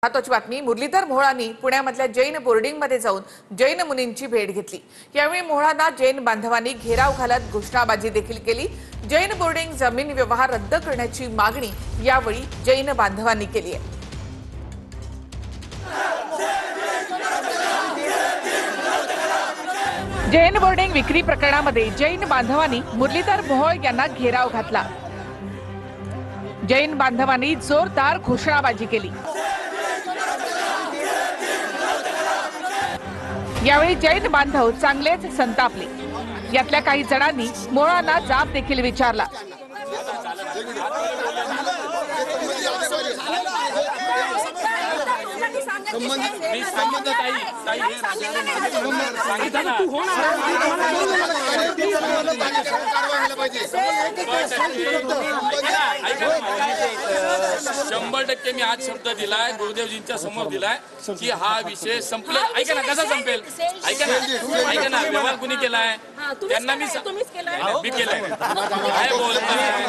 महत्वाची बातमी। मुरलीधर मोहोळांनी पुण्यामधल्या जैन बोर्डिंगमध्ये जाऊन जैन मुनींची भेट घेतली। यावेळी मोहोळांना जैन बांधवांनी घेराव घालत घोषणाबाजी देखील केली। जैन बोर्डिंग जमीन व्यवहार रद्द करण्याची मागणी यावेळी जैन बांधवांनी केली आहे। जैन बोर्डिंग विक्री प्रकरणामध्ये जैन बांधवांनी मुरलीधर मोहोळ यांना घेराव घातला। जैन बांधवांनी जोरदार घोषणाबाजी केली। यावेळी जैन बांधव चांगलेच संतापले। यातल्या काही जणांनी मोहोळांना जाब देखील विचारला। शंभर टक्के मी आज शब्द दिलाय, गुरुदेवजींच्या समोर दिलाय की हा विषय संपला। ऐका ना, कसा संपेल? ऐका ना, व्यवहार कुणी केलाय? त्यांना मी केलाय। काय बोलताय?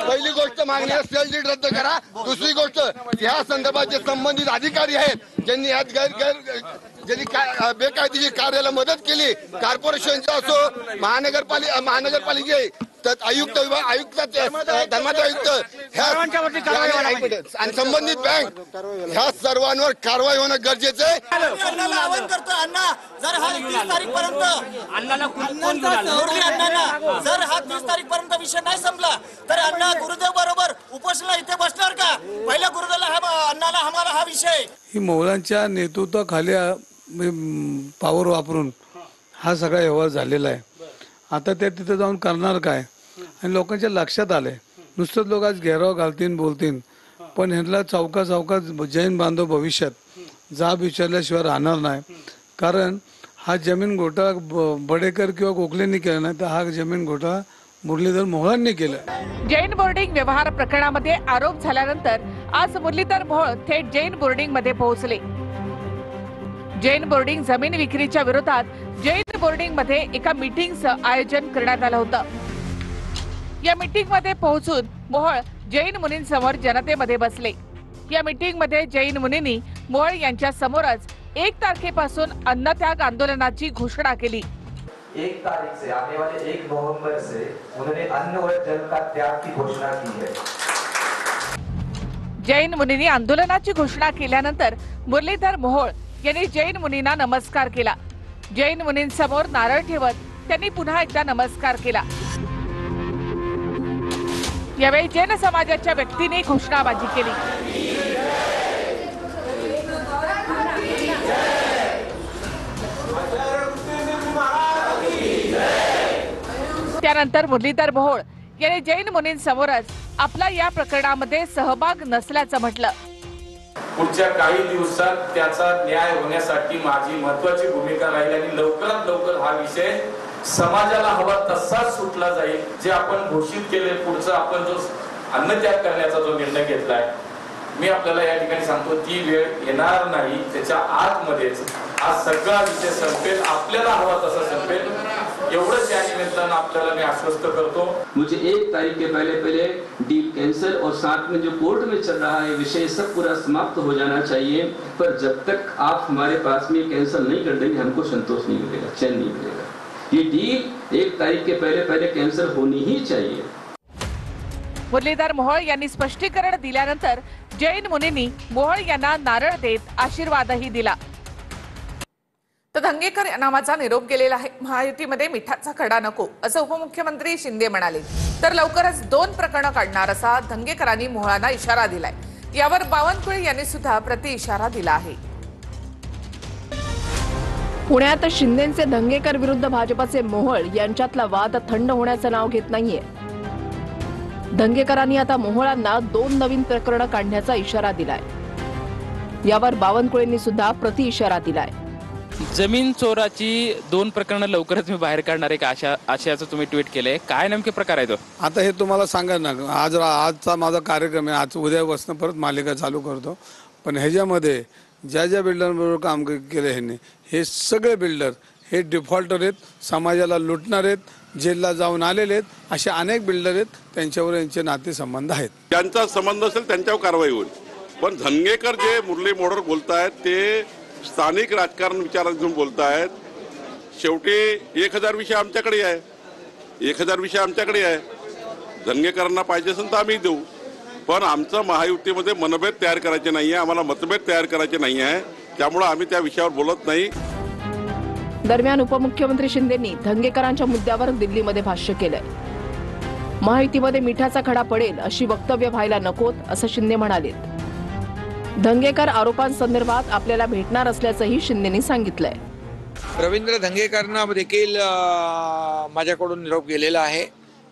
पहिली गोष्ट मागणी सेल डीड रद्द करा। दुसरी गोष्ट या संदर्भात जे संबंधित अधिकारी आहेत ज्यांनी यात ज्यांनी बेकायदेशीर कार्याला मदत केली, कॉर्पोरेशनचा असो, महानगरपालिके आयुक्त विभाग, आयुक्त, धर्माचे आयुक्त आणि संबंधित बँक ह्या सर्वांवर कारवाई होणं गरजेचं आहे। आवाहन करतो अण्णा, जर हा 30 तारीखपर्यंत जर हा 30 तारीखपर्यंत विषय नाही संपला तर अण्णा गुरुदेव बरोबर उपोषणाला इथे बसणार का? पहिल्या गुरुदेवला अण्णाला आम्हाला हा विषय ही मोहोळांच्या नेतृत्वाखाली पावर वापरून हा सगळा व्यवहार झालेला आहे। आता ते तिथे जाऊन करणार काय? आणि लोकांच्या लक्षात आले नुसतं लोक आज घेराव घालतील बोलतील, पण ह्यांना चौकात जैन बांधव भविष्यात जाब विचारल्याशिवाय राहणार नाही। कारण हा जमीन घोटाळा बडेकर किंवा गोखलेंनी केला नाही, तर हा जमीन घोटाळा मुरलीधर मोहोळांनी केला। जैन बोर्डिंग व्यवहार प्रकरणामध्ये आरोप झाल्यानंतर आज मुरलीधर मोहोळ थेट जैन बोर्डिंग मध्ये पोहोचले। जैन बोर्डिंग जमीन विक्रीच्या विरोधात जैन बोर्डिंग मध्ये एका मीटिंगचं आयोजन करण्यात आलं होतं। या मीटिंग मध्ये पोहोचून मोहोळ जैन मुनींसमोर जनतेमध्ये बसले। या मीटिंग मध्ये जैन मुनींनी मोहोळ यांच्या समोरच 1 तारखेपासून अन्नत्याग आंदोलनाची घोषणा केली। 1 तारीख से आने वाले 1 नवंबर से उन्होंने अन्न व जल का त्याग की घोषणा की है। जैन मुनींनी आंदोलनाची घोषणा केल्यानंतर मुरलीधर मोहोळ यांनी जैन मुनींना नमस्कार केला। जैन मुनींसमोर नारळ ठेवत त्यांनी पुन्हा एकदा नमस्कार केला। यावेळी जैन समाजाच्या व्यक्तींनी घोषणाबाजी केली। त्यानंतर मुरलीधर मोहोळ यांनी जैन मुनींसमोरच आपला या प्रकरणामध्ये सहभाग नसल्याचं म्हटलं। पुढच्या काही दिवसात त्याचा न्याय होण्यासाठी माझी महत्त्वाची भूमिका राहील आणि लवकरात लवकर हा विषय समाजाला हवा तसाच सुटला जाईल। जे आपण घोषित केले, पुढचा आपण जो अन्नत्याग करण्याचा जो निर्णय घेतलाय, मी आपल्याला या ठिकाणी सांगतो ती वेळ येणार नाही। त्याच्या आतमध्येच हा सगळा विषय संपेल, आपल्याला हवा तसा संपेल, एवढंच या निमित्तानं आपल्याला मी आश्वस्त करतो। मुझे 1 तारीख के पहले डील कैंसिल और साथ में जो कोर्ट में चल रहा है विषय सब पूरा समाप्त हो जाना चाहिए। पर जब तक आप हमारे पास में कैंसिल नहीं कर देंगे हमको संतोष नहीं मिलेगा, चैन नहीं मिलेगा। ये डील 1 तारीख के पहले कैंसिल होनी ही चाहिए। मुरलीधर मोहोळ यांनी स्पष्टीकरण दिल्यानंतर जैन मुनींनी मोहोळ यांना नारळ देत आशीर्वादही दिला। तर धंगेकर नावाचा निरोप गेलेला आहे। महायुतीमध्ये मिठाचा खडा नको असं उपमुख्यमंत्री शिंदे म्हणाले, तर लवकरच 2 प्रकरणं काढणार असा धंगेकरांनी मोहोळांना इशारा दिलाय। यावर बावनकुळे यांनी सुद्धा प्रति इशारा दिला आहे। पुण्यात शिंदेंचे धंगेकर विरुद्ध भाजपचे मोहोळ यांच्यातला वाद थंड होण्याचं नाव घेत नाहीये। धंगेकरांनी आता मोहोळांना 2 नवीन प्रकरणं काढण्याचा इशारा दिलाय। यावर बावनकुळेंनी सुद्धा प्रति इशारा दिलाय। जमीन चोराची 2 प्रकरणं लवकरच मी बाहेर काढणार एक आशयाचं तुम्ही ट्विट केलंय. काय नेमके प्रकार आहे तो? आता हे तुम्हाला सांगा ना, आजचा माझा कार्यक्रम आहे, आज उद्यापासून परत मालिका चालू करतो. पण ह्याच्यामध्ये ज्या ज्या बिल्डरबरोबर काम केलं ह्यांनी, हे सगळे बिल्डर हे डिफॉल्टर आहेत, समाजाला लुटणार आहेत, जेलला जाऊन आलेले आहेत. असे अनेक बिल्डर आहेत, त्यांच्यावर यांचे नातेसंबंध आहेत. त्यांचा संबंध असेल त्यांच्यावर कारवाई होईल. पण धनगेकर जे मुरली मोहोळ बोलतायत ते स्थानिक राजकारण विचारात घेऊन बोलतायत. शेवटी 1000 विषय आमच्याकडे आहे, 1000 विषय आमच्याकडे आहे. धनगेकरांना पाहिजे असेल तर आम्ही देऊ. पण आमचं महायुतीमध्ये मनभेद तयार करायचे नाही आहे, आम्हाला मतभेद तयार करायचे नाही आहे. त्यामुळे आम्ही त्या विषयावर बोलत नाही. दरम्यान उपमुख्यमंत्री शिंदेंनी धंगेकरांच्या मुद्द्यावर दिल्लीमध्ये भाष्य केलंय. महायुतीमध्ये मिठाचा खडा पडेल अशी वक्तव्य व्हायला नकोत असं शिंदे म्हणाले. धंगेकर आरोपांसंदर्भात आपल्याला भेटणार असल्याचंही शिंदेंनी सांगितलंय. रवींद्र धंगेकरांना देखील माझ्याकडून निरोप गेलेला आहे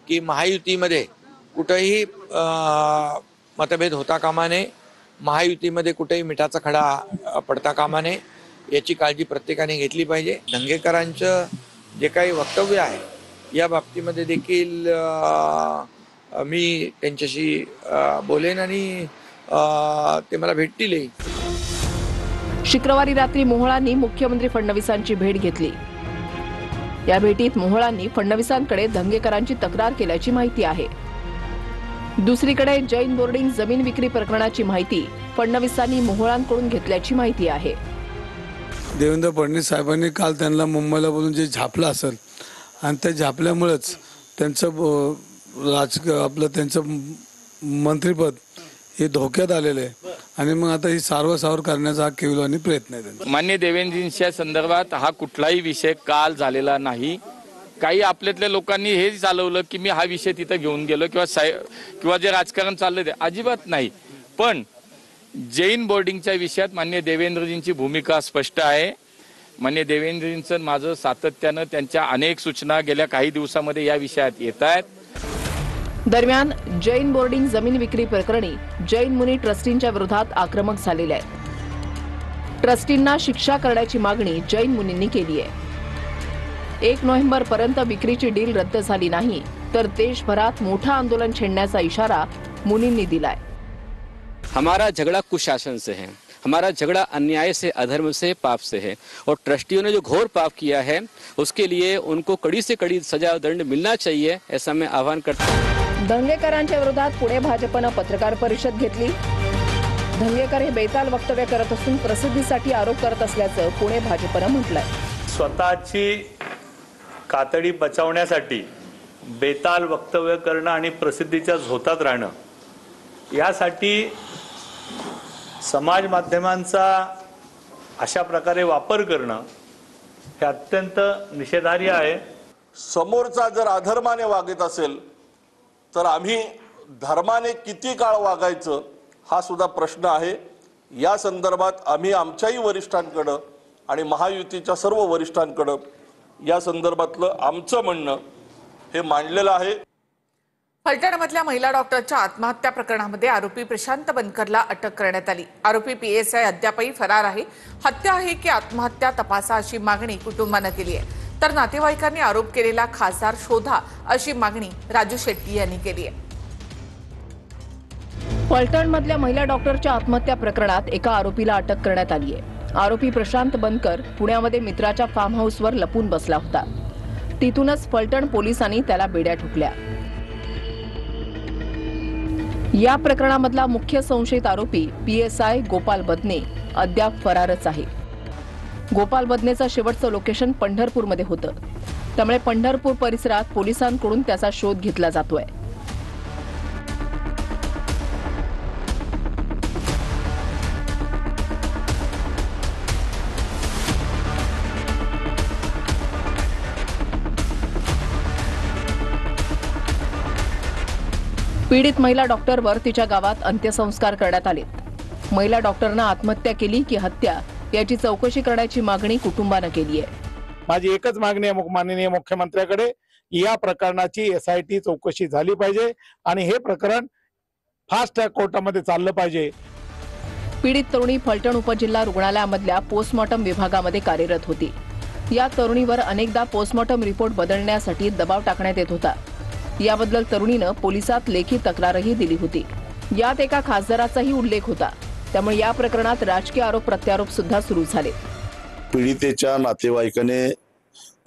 की महायुतीमध्ये कुठेही मतभेद होता कामा नये, महायुतीमध्ये कुठेही मिठाचा खडा पडता कामा नये, याची काळजी प्रत्येकाने घेतली पाहिजे. धंगेकरांचं जे काही वक्तव्य आहे या बाबतीमध्ये देखील मी त्यांच्याशी बोलेन आणि ते मला भेटतीलही. शुक्रवारी रात्री मोहोळांनी मुख्यमंत्री फडणवीसांची भेट घेतली. या भेटीत मोहोळांनी फडणवीसांकडे धंगेकरांची तक्रार केल्याची माहिती आहे. दुसरीकडे जैन बोर्डिंग जमीन विक्री प्रकरणाची माहिती फडणवीसांनी मोहोळांकडून घेतल्याची माहिती आहे. देवेंद्र फडणवीस साहेबांनी काल त्यांना मुंबईला बोलून जे झापलं असेल आणि त्या झापल्यामुळेच त्यांचं त्यांचं मंत्रिपद हे धोक्यात आलेलं आहे. आणि मग आता ही सारवासावर करण्याचा हा केविलवाणी प्रयत्न आहे त्यांचा. मान्य देवेंद्रजींच्या संदर्भात हा कुठलाही विषय काल झालेला नाही. काही आपल्यातल्या लोकांनी हे चालवलं की मी हा विषय तिथं घेऊन गेलो किंवा जे राजकारण चाललं ते अजिबात नाही. पण जैन बोर्डिंगच्या विषयात मान्य देवेंद्रजींची भूमिका स्पष्ट आहे. मान्य देवेंद्रजींचं माझं सातत्यानं त्यांच्या अनेक सूचना गेल्या काही दिवसामध्ये या विषयात येत आहेत. दरम्यान जैन बोर्डिंग जमीन विक्री प्रकरणी जैन मुनी ट्रस्टींच्या विरोधात आक्रमक झालेले आहेत. ट्रस्टींना शिक्षा करण्याची मागणी जैन मुनींनी केली आहे. 1 नोव्हेंबरपर्यंत विक्रीची डील रद्द झाली नाही तर देशभरात मोठं आंदोलन छेडण्याचा इशारा मुनींनी दिलाय. हमारा झगड़ा कुशासन से है, हमारा झगड़ा अन्याय से, अधर्म से, पाप से है. और ट्रस्टियों ने जो घोर पाप किया है उसके लिए उनको कड़ी से कड़ी सजा और दंड मिलना चाहिए, ऐसा मैं आह्वान करता हूं. धंगेकरांच्या विरोधात पुणे भाजपनं पत्रकार परिषद घेतली. धंगेकर हे बेताल वक्तव्य करत असून प्रसिद्धीसाठी आरोप करत असल्याचं पुणे भाजपनं म्हटलंय. स्वतःची कातडी बचावण्यासाठी बेताल वक्तव्य करणं आणि प्रसिद्धीच्या झोतात राहणं, यासाठी समाज माध्यमांचा अशा प्रकारे वापर करणं हे अत्यंत निषेधार्ह आहे. समोरचा जर अधर्माने वागत असेल तर आम्ही धर्माने किती काळ वागायचं हा सुद्धा प्रश्न आहे. या संदर्भात आम्ही आमच्याही वरिष्ठांकडं आणि महायुतीच्या सर्व वरिष्ठांकडं या संदर्भातलं आमचं म्हणणं हे मांडलेलं आहे. फलटणमधल्या महिला डॉक्टरच्या आत्महत्या प्रकरणामध्ये आरोपी प्रशांत बनकरला अटक करण्यात आली. आरोपी PSI अद्यापही फरार आहे. हत्या आहे की आत्महत्या तपासा अशी मागणी कुटुंबानं केली आहे. तर नातेवाईकांनी आरोप केलेला खासदार शोधा अशी मागणी राजू शेट्टी यांनी केली आहे. फलटणमधल्या महिला डॉक्टरच्या आत्महत्या प्रकरणात एका आरोपीला अटक करण्यात आली आहे. आरोपी प्रशांत बनकर पुण्यामध्ये मित्राच्या फार्म हाऊसवर लपून बसला होता. तिथूनच फलटण पोलिसांनी त्याला बेड्या ठोकल्या. या प्रकरणामधला मुख्य संशयित आरोपी PSI गोपाल बदने अद्याप फरारच आहे. गोपाल बदनेचं शेवटचं लोकेशन पंढरपूरमध्ये होतं. त्यामुळे पंढरपूर परिसरात पोलिसांकडून त्याचा शोध घेतला जातोय. पीडित महिला डॉक्टरवर तिच्या गावात अंत्यसंस्कार करण्यात आले. महिला डॉक्टरनं आत्महत्या केली की हत्या याची चौकशी करण्याची मागणी कुटुंबानं केली आहे. माझी एकच मागणी आहे माननीय मुख्यमंत्र्याकडे, या प्रकरणाची SIT चौकशी झाली पाहिजे आणि हे प्रकरण फास्ट ट्रॅक कोर्टामध्ये चाललं पाहिजे. पीडित तरुणी फलटण उपजिल्हा रुग्णालयामधल्या पोस्टमॉर्टम विभागामध्ये कार्यरत होती. या तरुणीवर अनेकदा पोस्टमॉर्टम रिपोर्ट बदलण्यासाठी दबाव टाकण्यात येत होता. याबद्दल तरुणीनं पोलिसात लेखी तक्रारही दिली होती. यात एका खासदाराचाही उल्लेख होता. त्यामुळे या प्रकरणात राजकीय आरोप प्रत्यारोप सुद्धा सुरू झाले. पीडितेच्या नातेवाईकाने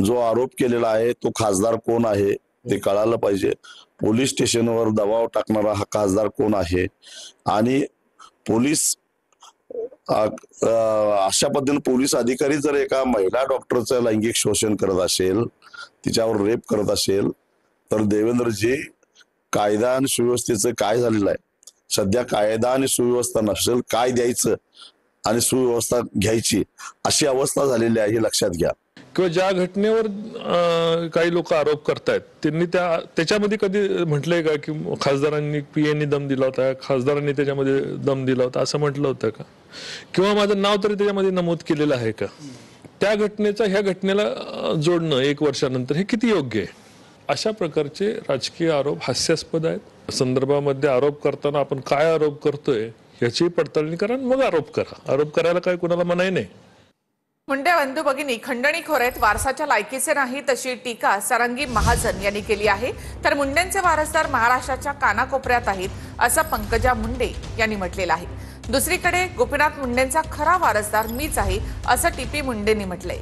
जो आरोप केलेला आहे तो खासदार कोण आहे ते कळायला पाहिजे. पोलीस स्टेशनवर दबाव टाकणारा हा खासदार कोण आहे आणि पोलीस अशा पद्धतीने पोलीस अधिकारी जर एका महिला डॉक्टरचं लैंगिक शोषण करत असेल, तिच्यावर रेप करत असेल, तर देवेंद्रजी कायदा आणि सुव्यवस्थेचं काय झालेलं आहे? सध्या कायदा आणि सुव्यवस्था नसेल, काय द्यायचं आणि सुव्यवस्था घ्यायची अशी अवस्था झालेली आहे हे लक्षात घ्या. किंवा ज्या घटनेवर काही लोक आरोप करतायत त्यांनी त्याच्यामध्ये कधी म्हटलंय का की खासदारांनी पीएनी दम दिला होता, खासदारांनी त्याच्यामध्ये दम दिला होता असं म्हटलं होतं का? किंवा माझं नाव तरी त्याच्यामध्ये नमूद केलेलं आहे का? त्या घटनेचा ह्या घटनेला जोडणं 1 वर्षानंतर हे किती योग्य आहे? अशा प्रकारचे राजकीय आरोप हास्यास्पद आहेत. संदर्भामध्ये आरोप करताना आपण काय आरोप करतोय याची पडताळणी करा, मग आरोप करा. आरोप करायला काय कोणाला मनाई नाही. मुंडे बंधू भगिनी खंडणीखोर आहेत, वारसाच्या लायकीचे नाही तशी टीका सारंगी महाजन यांनी केली आहे. तर मुंडेंचे वारसदार महाराष्ट्राच्या कानाकोपऱ्यात आहेत असं पंकजा मुंडे यांनी म्हटलेलं आहे. दुसरीकडे गोपीनाथ मुंडेंचा खरा वारसदार मीच आहे असं टीपी मुंडेंनी म्हटलंय.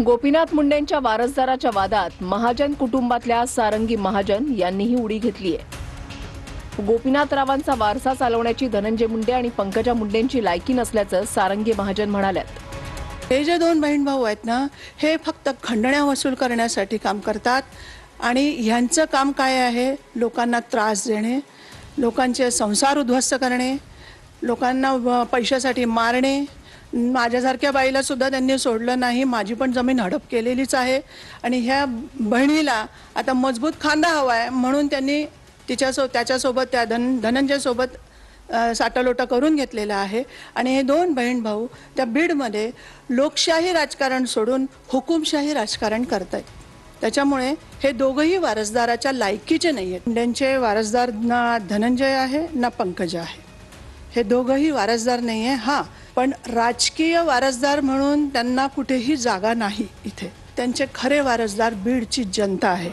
गोपीनाथ मुंडेंच्या वारसदाराच्या वादात महाजन कुटुंबातल्या सारंगी महाजन यांनीही उडी घेतली आहे. गोपीनाथरावांचा वारसा चालवण्याची धनंजय मुंडे आणि पंकजा मुंडेंची लायकी नसल्याचं सारंगी महाजन म्हणाल्यात. हे जे 2 बहीण भाऊ आहेत ना, हे फक्त खंडण्या वसूल करण्यासाठी काम करतात आणि ह्यांचं काम काय आहे? लोकांना त्रास देणे, लोकांचे संसार उद्ध्वस्त करणे, लोकांना पैशासाठी मारणे. माझ्यासारख्या बाईला सुद्धा त्यांनी सोडलं नाही. माझी पण जमीन हडप केलेलीच आहे आणि ह्या बहिणीला आता मजबूत खांदा हवा आहे म्हणून त्यांनी त्याच्यासोबत त्या धनंजय सोबत साटालोटा करून घेतलेला आहे. आणि हे 2 बहीण भाऊ त्या बीडमध्ये लोकशाही राजकारण सोडून हुकुमशाही राजकारण करत आहेत. त्याच्यामुळे हे दोघंही वारसदाराच्या लायकीचे नाही आहेत. मुंडेंचे वारसदार ना धनंजय आहे ना पंकजा आहे. हे दोघंही वारसदार नाही आहे. हां, पण राजकीय वारसदार म्हणून त्यांना कुठेही जागा नाही इथे. त्यांचे खरे वारसदार बीडची जनता आहे.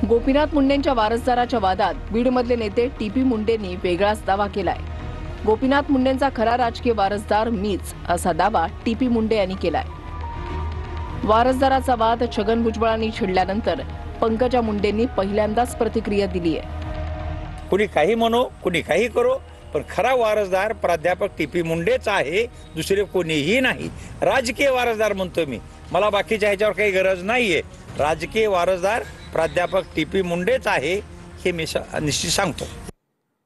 गोपीनाथ मुंडेंच्या वारसदाराच्या वादात बीडमधले नेते टीपी मुंडेंनी वेगळाच दावा केलाय. गोपीनाथ मुंडेंचा खरा राजकीय वारसदार मीच असा दावा टीपी मुंडे यांनी केलाय. वारसदाराचा वाद छगन भुजबळांनी छिडल्यानंतर पंकजा मुंडेंनी पहिल्यांदाच प्रतिक्रिया दिली आहे. कुणी काही म्हणो, कुणी काही करो, पण खरा वारसदार प्राध्यापक टीपी मुंडेच आहे, दुसरे कोणीही नाही. राजकीय वारसदार म्हणतोय मी, मला बाकीच्या ह्याच्यावर काही गरज नाहीये. राजकीय वारसदार प्राध्यापक टीपी मुंडेच आहे हे मी निश्चित सांगतो.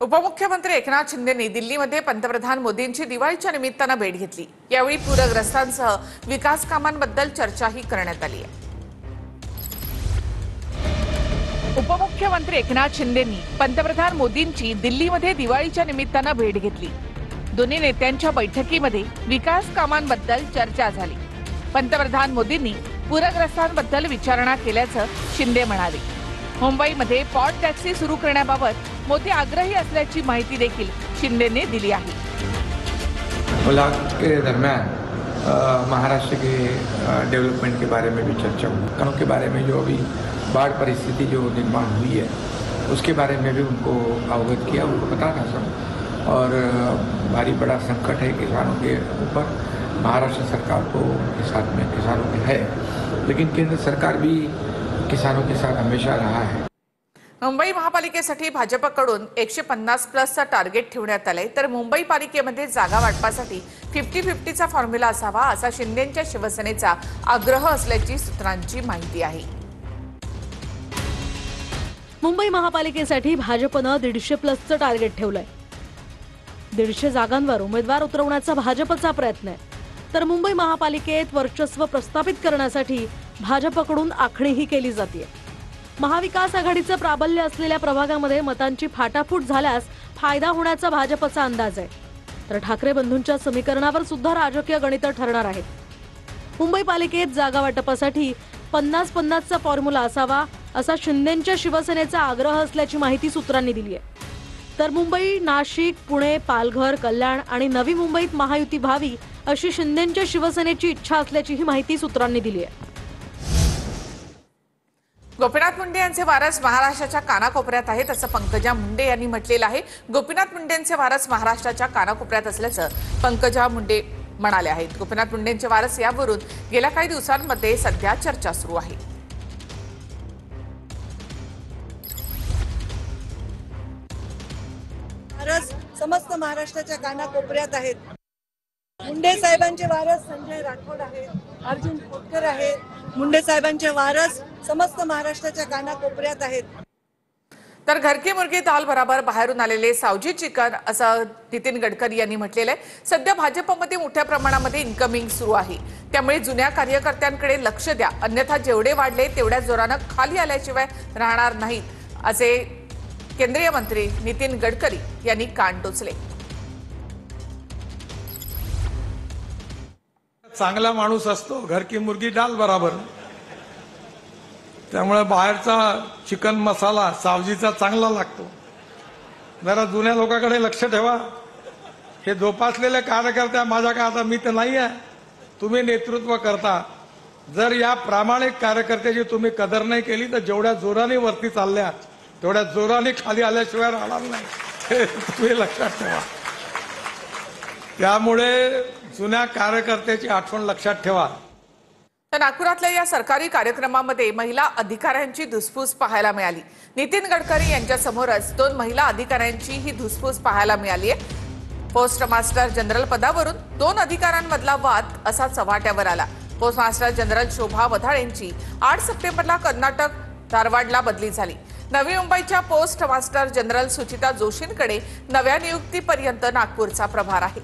उपमुख्यमंत्री एकनाथ शिंदेंनी दिल्लीमध्ये पंतप्रधान मोदींची दिवाळीच्या निमित्तानं भेट घेतली. यावेळी पूरग्रस्तांसह विकास कामांबद्दल चर्चाही करण्यात आली आहे. उपमुख्यमंत्री एकनाथ शिंदेंनी पंतप्रधान मोदींची दिल्लीमध्ये दिवाळीच्या निमित्तानं भेट घेतली. दोन्ही नेत्यांच्या बैठकीमध्ये विकास कामांबद्दल चर्चा झाली. पंतप्रधान मोदींनी पूरग्रस्तांबद्दल विचारणा केल्याचं शिंदे म्हणाले. मुंबईमध्ये पॉट टॅक्सी सुरू करण्याबाबत मोदी आग्रही असल्याची माहिती देखील शिंदेने दिली आहे. मुलाकात के दरमियान महाराष्ट्र के डेवलपमेंट के बारे में भी चर्चा हुई. गाँव के बारे में जो अभी बाढ़ परिस्थिति जो निर्माण हुई है उसके बारे में भी उनको अवगत किया. उनको पता था सब और भारी बड़ा संकट है किसानों के ऊपर. महाराष्ट्र सरकार को के साथ में किसानों के है, लेकिन केंद्र सरकार भी किसानों के साथ हमेशा रहा है. मुंबई महापालिकेसाठी भाजपकडून 150+ टार्गेट ठेवण्यात आलंय. तर मुंबई पालिकेमध्ये जागा वाटपासाठी 50-50चा फॉर्म्युला असावा असा शिंदेच्या शिवसेनेचा आग्रह असल्याची सूत्रांची माहिती आहे. मुंबई महापालिकेसाठी भाजपनं 150+ टार्गेट ठेवलंय. 150 जागांवर उमेदवार उतरवण्याचा भाजपचा प्रयत्न आहे. तर मुंबई महापालिकेत वर्चस्व प्रस्थापित करण्यासाठी भाजपकडून आखणीही केली जाते. महाविकास आघाडीचं प्राबल्य असलेल्या प्रभागामध्ये मतांची फाटाफूट झाल्यास फायदा होण्याचा भाजपचा अंदाज आहे. तर ठाकरे बंधूंच्या समीकरणावर सुद्धा राजकीय गणित ठरणार आहेत. मुंबई पालिकेत जागा वाटपासाठी 50-50चा फॉर्म्युला असावा असा शिंदेच्या शिवसेनेचा आग्रह असल्याची माहिती सूत्रांनी दिली आहे. तर मुंबई, नाशिक, पुणे, पालघर, कल्याण आणि नवी मुंबईत महायुती व्हावी अशी शिंदेंच्या शिवसेनेची इच्छा असल्याचीही माहिती सूत्रांनी दिली आहे. गोपीनाथ मुंडे यांचे वारस महाराष्ट्राच्या कानाकोपऱ्यात आहेत असं पंकजा मुंडे यांनी म्हटलेलं आहे. गोपीनाथ मुंडेंचे वारस महाराष्ट्राच्या कानाकोपऱ्यात असल्याचं पंकजा मुंडे म्हणाले आहेत. गोपीनाथ मुंडेंचे वारस यावरून गेल्या काही दिवसांमध्ये सध्या चर्चा सुरू आहे. वारस समस्त महाराष्ट्राच्या कानाकोपऱ्यात आहेत. मुंडे साहेबांचे वारस संजय राठोड आहेत, अर्जुन खोतकर आहेत. मुंडे साहेबांचे वारस समस्त महाराष्ट्राच्या कानाकोपऱ्यात आहेत. तर घर की मुर्गी दाल बराबर बाहेरून आलेले सावजी चिकन असं नितीन गडकरी यांनी म्हटलेलं आहे. सध्या भाजपमध्ये मोठ्या प्रमाणामध्ये इन्कमिंग सुरू आहे, त्यामुळे जुन्या कार्यकर्त्यांकडे लक्ष द्या, अन्यथा जेवढे वाढले तेवढ्या जोरानं खाली आल्याशिवाय राहणार नाहीत असे केंद्रीय मंत्री नितीन गडकरी यांनी कान टोचले. चांगला माणूस असतो, घर की मुर्गी डाल बराबर. त्यामुळे बाहेरचा चिकन मसाला सावजीचा चांगला लागतो. जरा जुन्या लोकांकडे लक्ष ठेवा. हे जोपासलेले कार्यकर्ते माझ्या का आता मी तर नाही आहे, तुम्ही नेतृत्व करता. जर या प्रामाणिक कार्यकर्त्याची तुम्ही कदर नाही केली तर जेवढ्या जोराने वरती चालल्या तेवढ्या जोराने खाली आल्याशिवाय राहणार नाही, हे तुम्ही लक्षात ठेवा. त्यामुळे जुन्या कार्यकर्त्याची आठवण लक्षात ठेवा. तर नागपुरातल्या या सरकारी कार्यक्रमामध्ये महिला अधिकाऱ्यांची धुसफूस पाहायला मिळाली. नितीन गडकरी यांच्या समोरच 2 महिला अधिकाऱ्यांची ही धुसफूस पाहायला मिळाली आहे. पोस्ट मास्टर जनरल पदावरून 2 अधिकाऱ्यांमधला वाद असा चव्हाट्यावर आला. पोस्ट मास्टर जनरल शोभा वधाळेंची 8 सप्टेंबरला कर्नाटक धारवाडला बदली झाली. नवी मुंबईच्या पोस्ट मास्टर जनरल सुचिता जोशींकडे नव्या नियुक्तीपर्यंत नागपूरचा प्रभार आहे.